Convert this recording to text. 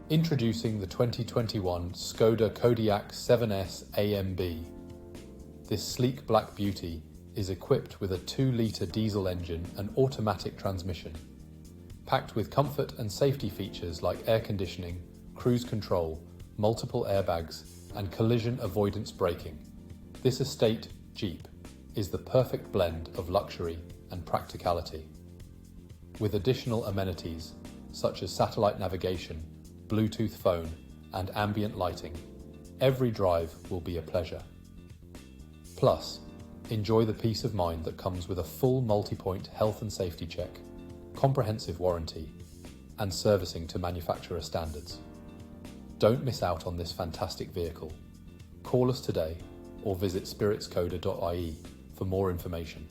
Introducing the 2021 Skoda Kodiaq 7S AMB. This sleek black beauty is equipped with a 2-litre diesel engine and automatic transmission, packed with comfort and safety features like air conditioning, cruise control, multiple airbags, and collision avoidance braking. This Estatejeep is the perfect blend of luxury and practicality. With additional amenities such as satellite navigation, Bluetooth phone, and ambient lighting, every drive will be a pleasure. Plus, enjoy the peace of mind that comes with a full multi-point health and safety check, comprehensive warranty, and servicing to manufacturer standards. Don't miss out on this fantastic vehicle. Call us today or visit spiritskoda.ie for more information.